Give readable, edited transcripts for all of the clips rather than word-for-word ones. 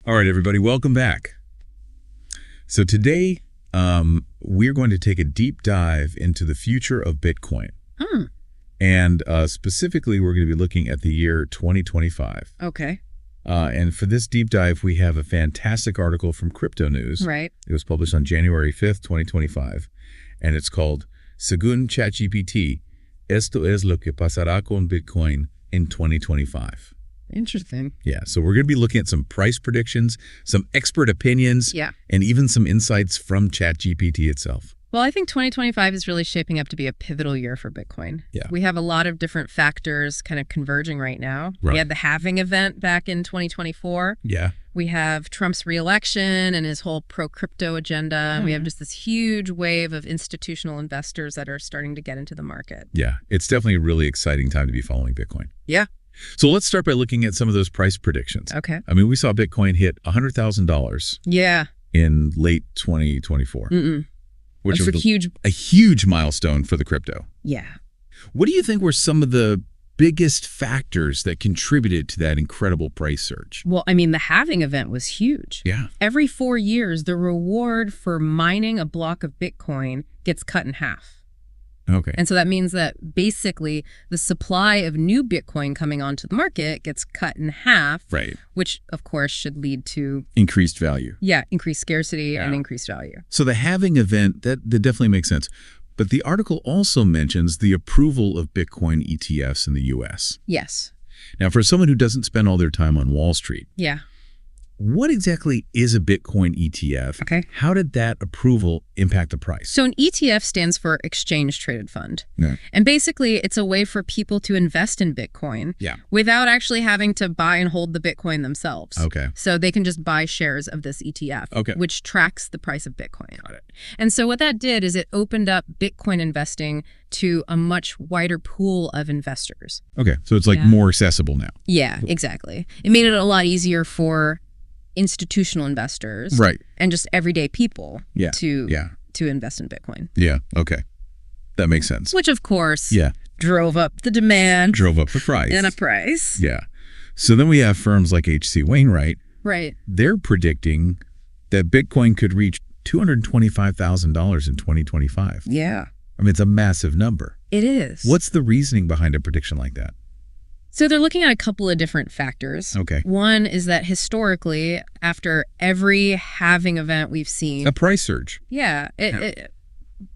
All right, everybody, welcome back. So today, we're going to take a deep dive into the future of Bitcoin. And specifically, we're going to be looking at the year 2025. Okay. And for this deep dive, we have a fantastic article from Crypto News. Right. It was published on January 5th, 2025. And it's called, Según ChatGPT, esto es lo que pasará con Bitcoin en 2025. Interesting. Yeah, so we're going to be looking at some price predictions, some expert opinions, and even some insights from ChatGPT itself. Well, I think 2025 is really shaping up to be a pivotal year for Bitcoin. Yeah. We have a lot of different factors kind of converging right now. Right. We had the halving event back in 2024. Yeah. We have Trump's reelection and his whole pro-crypto agenda. We have just this huge wave of institutional investors that are starting to get into the market. Yeah, it's definitely a really exciting time to be following Bitcoin. Yeah. So let's start by looking at some of those price predictions. Okay. I mean, we saw Bitcoin hit $100,000 Yeah. in late 2024. Which was a huge milestone for the crypto. Yeah. What do you think were some of the biggest factors that contributed to that incredible price surge? Well, I mean, the halving event was huge. Yeah. Every 4 years, the reward for mining a block of Bitcoin gets cut in half. Okay. And so that means that basically the supply of new Bitcoin coming onto the market gets cut in half. Right. Which, of course, should lead to increased value. Yeah, increased scarcity and increased value. So the halving event, that definitely makes sense. But the article also mentions the approval of Bitcoin ETFs in the U.S. Yes. Now, for someone who doesn't spend all their time on Wall Street, Yeah. what exactly is a Bitcoin ETF? Okay. How did that approval impact the price? So an ETF stands for Exchange Traded Fund. Yeah. And basically, it's a way for people to invest in Bitcoin without actually having to buy and hold the Bitcoin themselves. Okay. So they can just buy shares of this ETF, which tracks the price of Bitcoin. Got it. And so what that did is it opened up Bitcoin investing to a much wider pool of investors. Okay. So it's like more accessible now. Yeah, exactly. It made it a lot easier for institutional investors and just everyday people to invest in Bitcoin. Yeah. Okay. That makes sense. Which, of course, drove up the demand. Drove up the price. And a price. Yeah. So then we have firms like H.C. Wainwright. Right. They're predicting that Bitcoin could reach $225,000 in 2025. Yeah. I mean, it's a massive number. It is. What's the reasoning behind a prediction like that? So they're looking at a couple of different factors. Okay. One is that historically, after every halving event we've seen, a price surge. Yeah,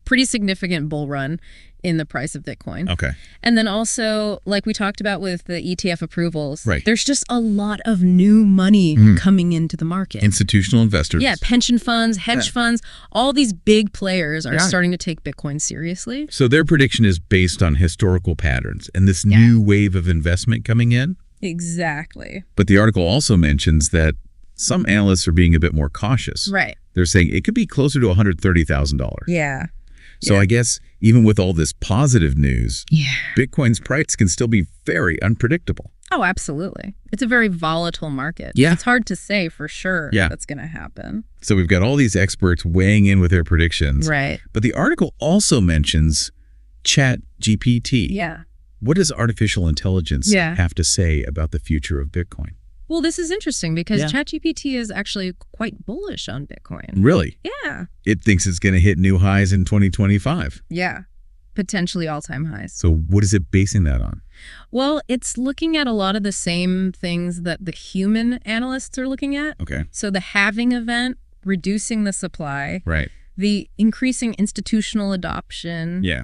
pretty significant bull run in the price of Bitcoin. Okay. And then also, like we talked about with the ETF approvals, right. There's just a lot of new money coming into the market. Institutional investors. Yeah, pension funds, hedge funds, all these big players are starting to take Bitcoin seriously. So their prediction is based on historical patterns and this new wave of investment coming in? Exactly. But the article also mentions that some analysts are being a bit more cautious. Right. They're saying it could be closer to $130,000. Yeah. So I guess even with all this positive news, Bitcoin's price can still be very unpredictable. Oh, absolutely. It's a very volatile market. Yeah. It's hard to say for sure that's going to happen. So we've got all these experts weighing in with their predictions. Right. But the article also mentions ChatGPT. Yeah. What does artificial intelligence have to say about the future of Bitcoin? Well, this is interesting because ChatGPT is actually quite bullish on Bitcoin. Really? Yeah. It thinks it's going to hit new highs in 2025. Yeah. Potentially all-time highs. So what is it basing that on? Well, it's looking at a lot of the same things that the human analysts are looking at. Okay. So the halving event, reducing the supply. Right. The increasing institutional adoption. Yeah.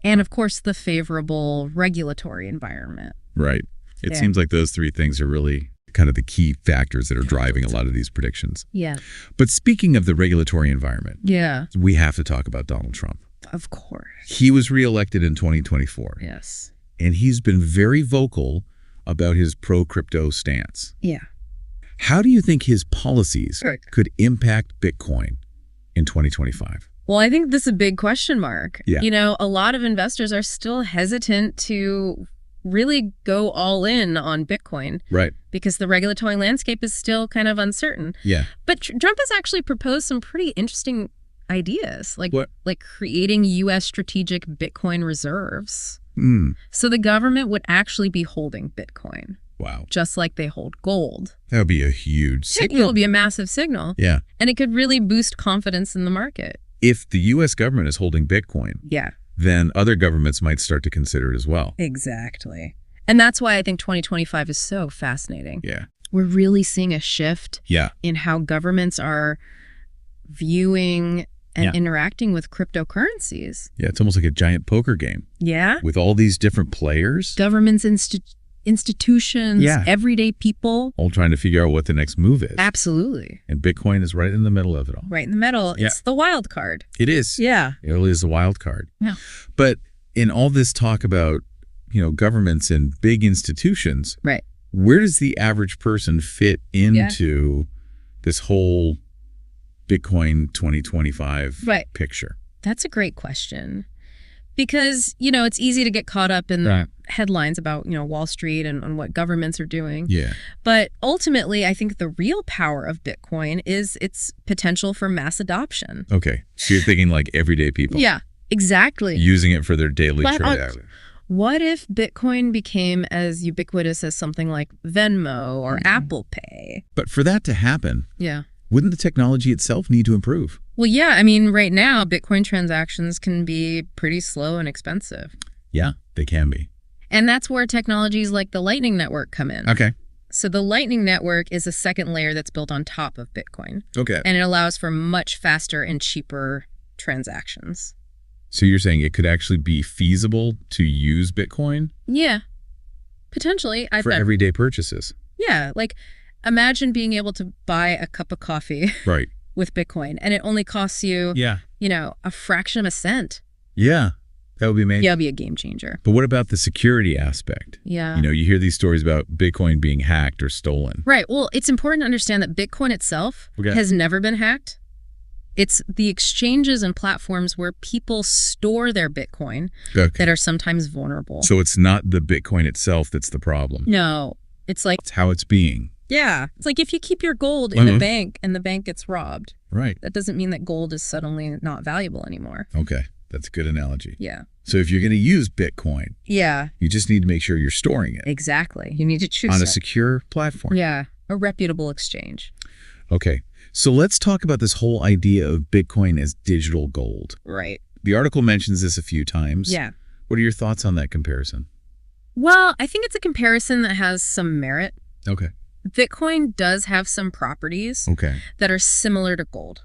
And, of course, the favorable regulatory environment. Right. It seems like those three things are really kind of the key factors that are driving a lot of these predictions. Yeah. But speaking of the regulatory environment, we have to talk about Donald Trump. Of course. He was reelected in 2024. Yes. And he's been very vocal about his pro-crypto stance. Yeah. How do you think his policies could impact Bitcoin in 2025? Well, I think this is a big question mark. Yeah. You know, a lot of investors are still hesitant to really go all in on Bitcoin. Right. Because the regulatory landscape is still kind of uncertain. Yeah. But Trump has actually proposed some pretty interesting ideas, like what? Like creating U.S. strategic Bitcoin reserves. Mm. So the government would actually be holding Bitcoin. Wow. Just like they hold gold. That would be a huge signal. It would be a massive signal. Yeah. And it could really boost confidence in the market. If the U.S. government is holding Bitcoin, then other governments might start to consider it as well. Exactly. And that's why I think 2025 is so fascinating. Yeah. We're really seeing a shift in how governments are viewing and interacting with cryptocurrencies. Yeah, it's almost like a giant poker game. Yeah. With all these different players. Governments, institutions, everyday people. All trying to figure out what the next move is. Absolutely. And Bitcoin is right in the middle of it all. Right in the middle. Yeah. It's the wild card. It is. Yeah. It really is the wild card. Yeah. But in all this talk about, governments and big institutions, right? Where does the average person fit into this whole Bitcoin 2025 picture? That's a great question. Because, it's easy to get caught up in headlines about, Wall Street and what governments are doing. Yeah. But ultimately, I think the real power of Bitcoin is its potential for mass adoption. Okay. So you're thinking like everyday people. Yeah, exactly. Using it for their daily trade. What if Bitcoin became as ubiquitous as something like Venmo or Apple Pay? But for that to happen, wouldn't the technology itself need to improve? Well, yeah. I mean, right now, Bitcoin transactions can be pretty slow and expensive. Yeah, they can be. And that's where technologies like the Lightning Network come in. Okay. So the Lightning Network is a second layer that's built on top of Bitcoin. Okay. And it allows for much faster and cheaper transactions. So you're saying it could actually be feasible to use Bitcoin? Yeah, potentially. For everyday purchases? Yeah, like imagine being able to buy a cup of coffee with Bitcoin, and it only costs you, a fraction of a cent. Yeah, that would be amazing. Yeah, it would be a game changer. But what about the security aspect? Yeah. You hear these stories about Bitcoin being hacked or stolen. Right. Well, it's important to understand that Bitcoin itself has never been hacked. It's the exchanges and platforms where people store their Bitcoin that are sometimes vulnerable. So it's not the Bitcoin itself that's the problem. No. It's like... It's how it's being. Yeah. It's like if you keep your gold in a bank and the bank gets robbed. Right. That doesn't mean that gold is suddenly not valuable anymore. Okay. That's a good analogy. Yeah. So if you're going to use Bitcoin, you just need to make sure you're storing it. Exactly. You need to choose on a secure platform. Yeah. A reputable exchange. Okay. So let's talk about this whole idea of Bitcoin as digital gold. Right. The article mentions this a few times. Yeah. What are your thoughts on that comparison? Well, I think it's a comparison that has some merit. Okay. Bitcoin does have some properties that are similar to gold.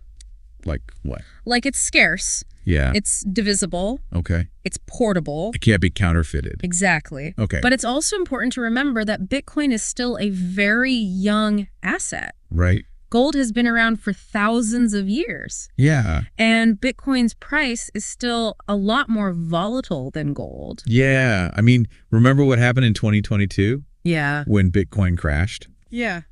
Like what? Like it's scarce. Yeah. It's divisible. Okay. It's portable. It can't be counterfeited. Exactly. Okay. But it's also important to remember that Bitcoin is still a very young asset. Right. Gold has been around for thousands of years. Yeah. And Bitcoin's price is still a lot more volatile than gold. Yeah. I mean, remember what happened in 2022? Yeah. When Bitcoin crashed? Yeah.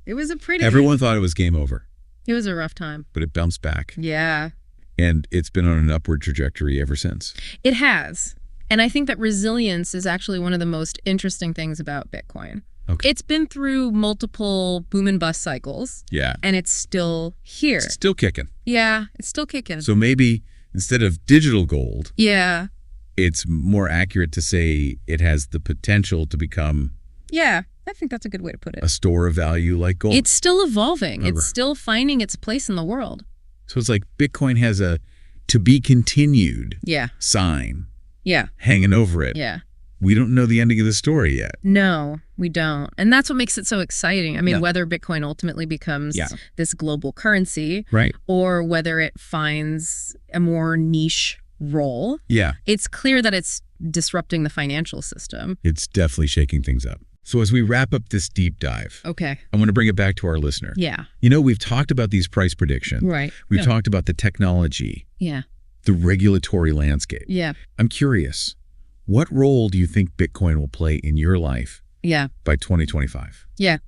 It was a pretty... Everyone thought it was game over. It was a rough time. But it bounced back. Yeah. And it's been on an upward trajectory ever since. It has. And I think that resilience is actually one of the most interesting things about Bitcoin. Okay. It's been through multiple boom and bust cycles. Yeah. And it's still here. It's still kicking. Yeah, it's still kicking. So maybe instead of digital gold, it's more accurate to say it has the potential to become... Yeah, I think that's a good way to put it. A store of value like gold. It's still evolving. It's still finding its place in the world. So it's like Bitcoin has a to be continued sign hanging over it. Yeah. We don't know the ending of the story yet. No, we don't. And that's what makes it so exciting. I mean, whether Bitcoin ultimately becomes this global currency or whether it finds a more niche role, it's clear that it's disrupting the financial system. It's definitely shaking things up. So as we wrap up this deep dive, I want to bring it back to our listener. Yeah. We've talked about these price predictions. Right. We've talked about the technology. Yeah. The regulatory landscape. Yeah. I'm curious. What role do you think Bitcoin will play in your life by 2025? Yeah.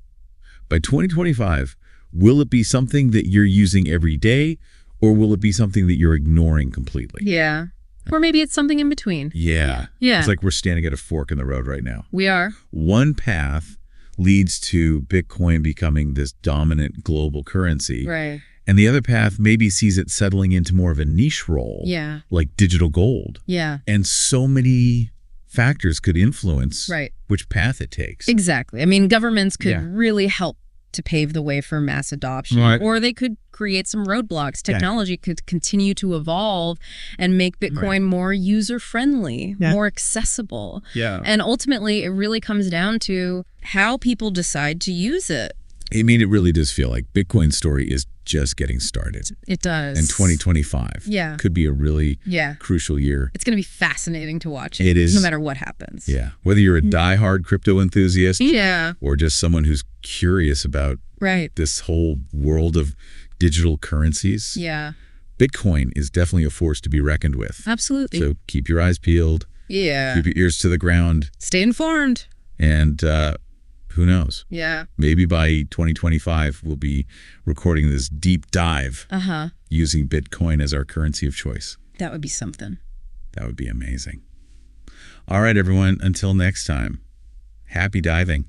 By 2025, will it be something that you're using every day, or will it be something that you're ignoring completely? Yeah. Or maybe it's something in between. Yeah. Yeah. It's like we're standing at a fork in the road right now. We are. One path leads to Bitcoin becoming this dominant global currency. Right. And the other path maybe sees it settling into more of a niche role. Yeah. Like digital gold. Yeah. And so many factors could influence which path it takes. Exactly. I mean, governments could really help to pave the way for mass adoption, or they could create some roadblocks. Technology could continue to evolve and make Bitcoin more user-friendly, more accessible. And ultimately, it really comes down to how people decide to use it. I mean, it really does feel like Bitcoin's story is just getting started. It does. And 2025 could be a really crucial year. It's going to be fascinating to watch. It is. No matter what happens. Yeah. Whether you're a diehard crypto enthusiast or just someone who's curious about this whole world of digital currencies. Bitcoin is definitely a force to be reckoned with. Absolutely. So keep your eyes peeled. Keep your ears to the ground. Stay informed. And who knows? Maybe by 2025, we'll be recording this deep dive using Bitcoin as our currency of choice. That would be something. That would be amazing. All right, everyone. Until next time, happy diving.